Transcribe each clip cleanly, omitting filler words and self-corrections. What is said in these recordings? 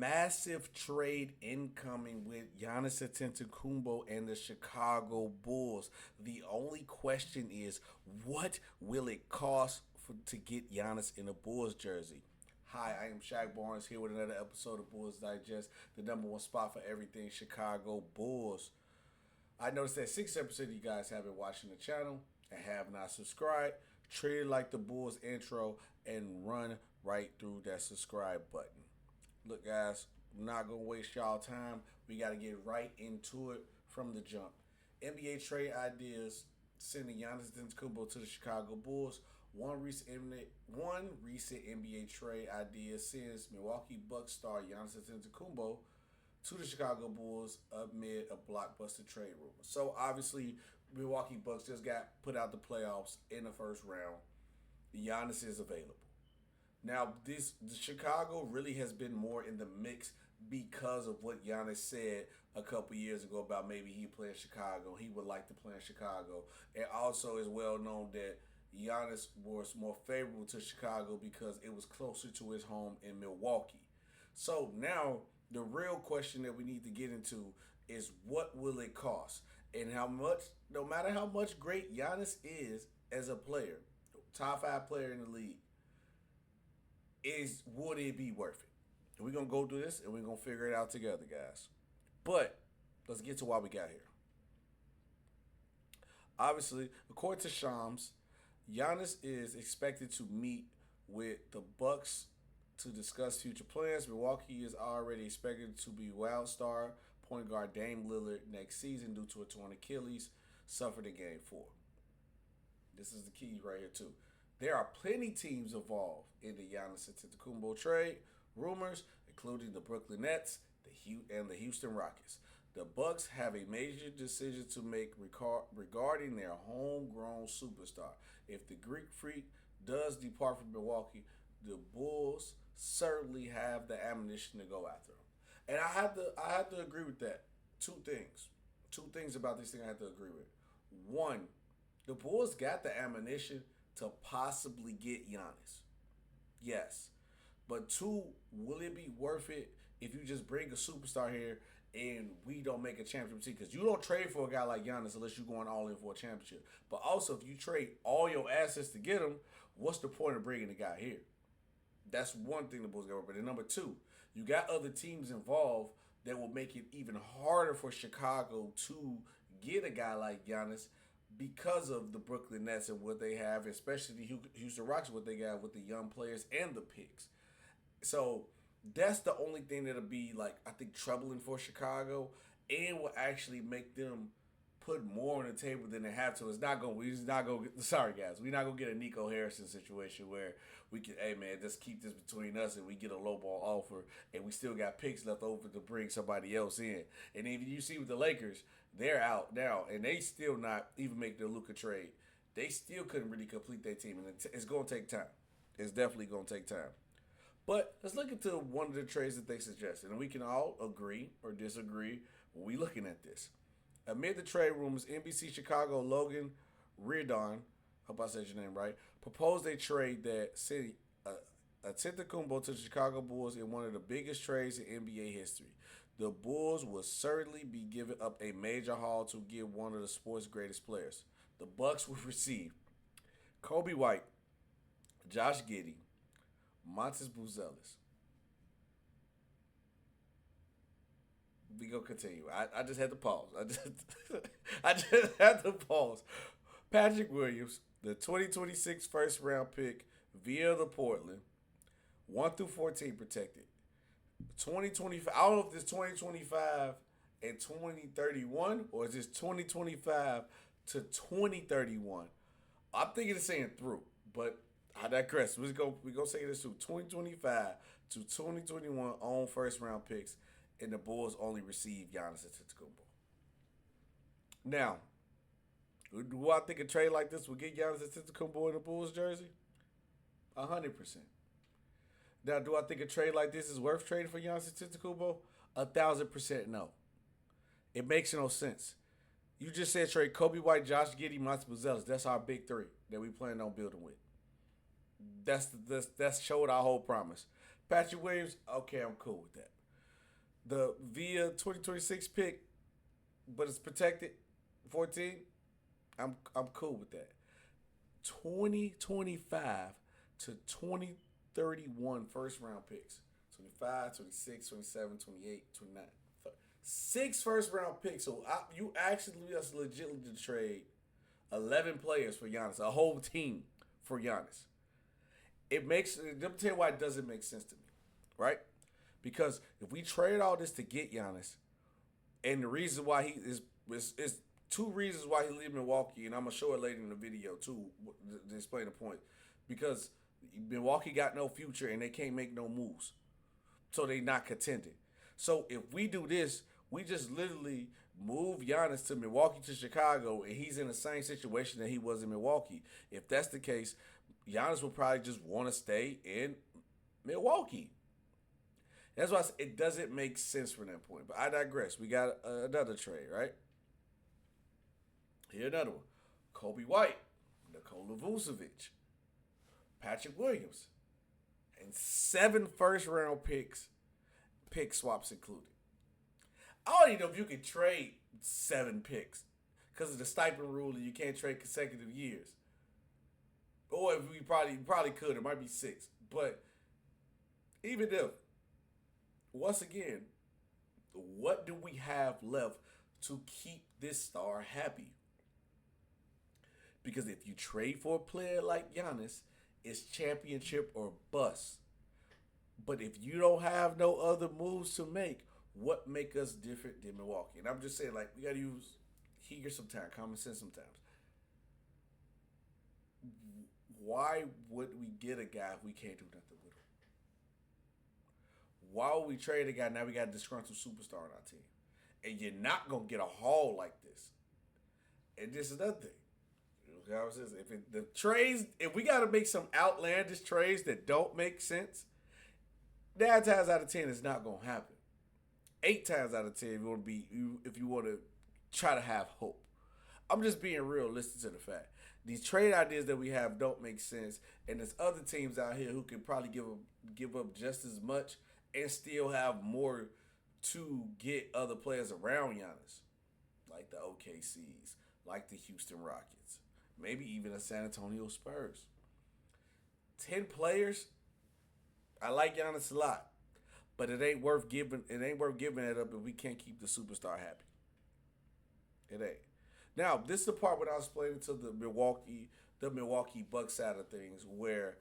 massive trade incoming with Giannis Antetokounmpo and the Chicago Bulls. The only question is, what will it cost to get Giannis in a Bulls jersey? Hi, I am Shaq Barnes here with another episode of Bulls Digest, the number one spot for everything Chicago Bulls. I noticed that 6% of you guys have been watching the channel and have not subscribed. Treat it like the Bulls intro and run right through that subscribe button. Look, guys, I'm not going to waste y'all time. We got to get right into it from the jump. NBA trade ideas sending Giannis Antetokounmpo to the Chicago Bulls. One recent NBA trade idea sends Milwaukee Bucks star Giannis Antetokounmpo to the Chicago Bulls amid a blockbuster trade rumor. So obviously, Milwaukee Bucks just got put out the playoffs in the first round. Giannis is available. Now, the Chicago really has been more in the mix because of what Giannis said a couple years ago about maybe he play in Chicago. He would like to play in Chicago. And also is well known that Giannis was more favorable to Chicago because it was closer to his home in Milwaukee. So now the real question that we need to get into is what will it cost? And how much, no matter how much great Giannis is as a player, top 5 player in the league, would it be worth it? We're going to go through this and we're going to figure it out together, guys. But let's get to why we got here. Obviously, according to Shams, Giannis is expected to meet with the Bucks to discuss future plans. Milwaukee is already expected to be wild star point guard Dame Lillard next season due to a torn Achilles suffered in Game 4. This is the key right here, too. There are plenty teams involved in the Giannis Antetokounmpo trade rumors, including the Brooklyn Nets and the Houston Rockets. The Bucks have a major decision to make regarding their homegrown superstar. If the Greek Freak does depart from Milwaukee, the Bulls certainly have the ammunition to go after him. And I have to agree with that. Two things about this thing I have to agree with. One, the Bulls got the ammunition to possibly get Giannis. Yes. But two, will it be worth it if you just bring a superstar here and we don't make a championship team? Because you don't trade for a guy like Giannis unless you're going all in for a championship. But also, if you trade all your assets to get him, what's the point of bringing the guy here? That's one thing the Bulls got. But then number two, you got other teams involved that will make it even harder for Chicago to get a guy like Giannis because of the Brooklyn Nets and what they have, especially the Houston Rockets, what they got with the young players and the picks. So that's the only thing that'll be, like, I think, troubling for Chicago and will actually make them put more on the table than they have to. Sorry, guys. We're not going to get a Nico Harrison situation where we can, hey, man, just keep this between us and we get a lowball offer and we still got picks left over to bring somebody else in. And even you see with the Lakers, they're out now and they still not even make the Luka trade. They still couldn't really complete their team, and it's going to take time. It's definitely going to take time. But let's look into one of the trades that they suggested, and we can all agree or disagree when we're looking at this. Amid the trade rumors, NBC Chicago Logan Reardon, hope I said your name right, proposed a trade that sent Antetokounmpo to the Chicago Bulls in one of the biggest trades in NBA history. The Bulls will certainly be giving up a major haul to get one of the sport's greatest players. The Bucks will receive Kobe White, Josh Giddey, Montes Buzelis. We gonna continue. I just had to pause. I just had to pause. Patrick Williams, the 2026 first round pick via the Portland, 1 through 14 protected. 2025. I don't know if this 2025 and 2031 or is this 2025 to 2031. I'm thinking it's saying through, but I digress. We're gonna say this too. 2025 to 2021 on first round picks, and the Bulls only receive Giannis Antetokounmpo. Now, do I think a trade like this will get Giannis Antetokounmpo in the Bulls jersey? 100%. Now, do I think a trade like this is worth trading for Giannis Antetokounmpo? 1,000% no. It makes no sense. You just said trade Kobe White, Josh Giddey, Montes Buzelis. That's our big three that we plan on building with. That's showed our whole promise. Patrick Williams, okay, I'm cool with that. the via 2026 pick, but it's protected 14. I'm cool with that. 2025 to 2031 first round picks. 25, 26, 27, 28, 29. 6 first round picks. So you actually just legitimately trade 11 players for Giannis, a whole team for Giannis. Let me tell you why it doesn't make sense to me, right? Because if we trade all this to get Giannis, and the reason why he is two reasons why he leave Milwaukee, and I'm gonna show it later in the video too to explain the point. Because Milwaukee got no future and they can't make no moves, so they not contending. So if we do this, we just literally move Giannis to Milwaukee to Chicago, and he's in the same situation that he was in Milwaukee. If that's the case, Giannis will probably just want to stay in Milwaukee. That's why it doesn't make sense from that point. But I digress. We got another trade, right? Here another one. Kobe White, Nikola Vucevic, Patrick Williams, and 7 first round picks, pick swaps included. I don't even know if you can trade 7 picks because of the stipend rule and you can't trade consecutive years. Or if we probably could, it might be 6. But even if, once again, what do we have left to keep this star happy? Because if you trade for a player like Giannis, it's championship or bust. But if you don't have no other moves to make, what make us different than Milwaukee? And I'm just saying, like, we got to use here sometimes, common sense sometimes. Why would we get a guy if we can't do nothing with him? Why would we trade a guy now we got a disgruntled superstar on our team? And you're not going to get a haul like this. And this is another thing. You know what I'm saying? If we got to make some outlandish trades that don't make sense, 9 times out of 10 it's not going to happen. 8 times out of 10 if you want to try to have hope. I'm just being realistic to the fact. These trade ideas that we have don't make sense, and there's other teams out here who can probably give up just as much and still have more to get other players around Giannis, like the OKCs, like the Houston Rockets, maybe even the San Antonio Spurs. 10 players, I like Giannis a lot, but it ain't worth giving it up if we can't keep the superstar happy. It ain't. Now, this is the part when I was explaining to the Milwaukee Bucks side of things, where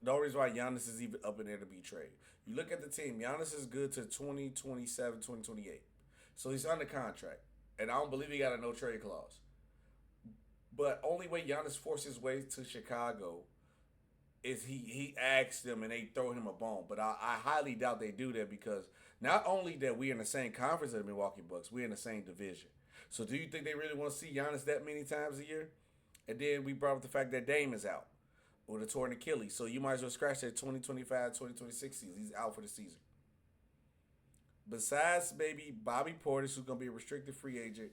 the only reason why Giannis is even up in there to be traded. You look at the team, Giannis is good to 2027, 2028. So he's under contract. And I don't believe he got a no-trade clause. But only way Giannis forced his way to Chicago is he asks them and they throw him a bone. But I highly doubt they do that, because not only that we're in the same conference as the Milwaukee Bucks, we're in the same division. So do you think they really want to see Giannis that many times a year? And then we brought up the fact that Dame is out with a torn Achilles. So you might as well scratch that 2025, 2026 season. He's out for the season. Besides maybe Bobby Portis, who's going to be a restricted free agent,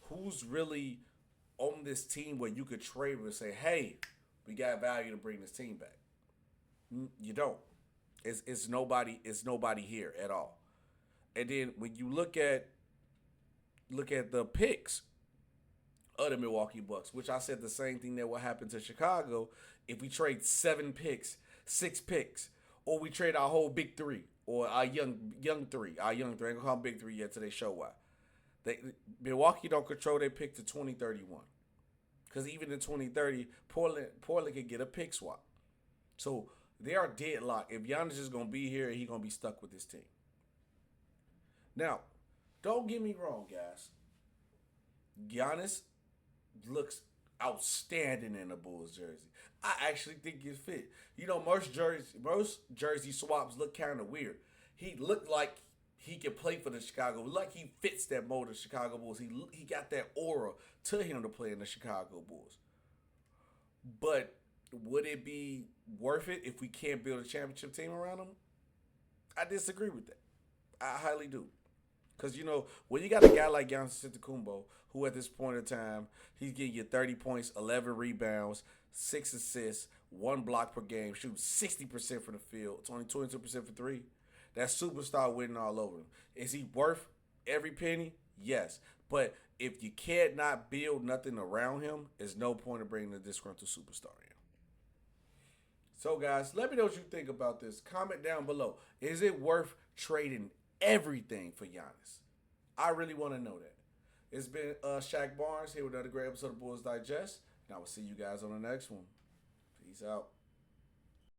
who's really on this team where you could trade with and say, hey, we got value to bring this team back? You don't. It's nobody here at all. And then when you look at the picks of the Milwaukee Bucks, which I said the same thing that will happen to Chicago if we trade 7 picks, 6 picks, or we trade our whole big 3 or our young 3. I ain't gonna call them big 3 yet till they show why. Milwaukee don't control their pick to 2031, because even in 2030, Portland can get a pick swap. So they are deadlocked. If Giannis is gonna be here, he's gonna be stuck with this team. Now, don't get me wrong, guys. Giannis looks outstanding in a Bulls jersey. I actually think it fit. You know, most jersey swaps look kind of weird. He looked like he could play for the Chicago, like he fits that mold of Chicago Bulls. He got that aura to him to play in the Chicago Bulls. But would it be worth it if we can't build a championship team around him? I disagree with that. I highly do. Because, you know, when you got a guy like Giannis Antetokounmpo, who at this point in time, he's getting you 30 points, 11 rebounds, 6 assists, 1 block per game, shooting 60% from the field, it's only 22% for 3. That superstar winning all over him. Is he worth every penny? Yes. But if you can't not build nothing around him, there's no point of bringing a disgruntled superstar in. So, guys, let me know what you think about this. Comment down below. Is it worth trading everything for Giannis? I really want to know that. It's been Shaq Barnes here with another great episode of Bulls Digest, and I will see you guys on the next one. Peace out.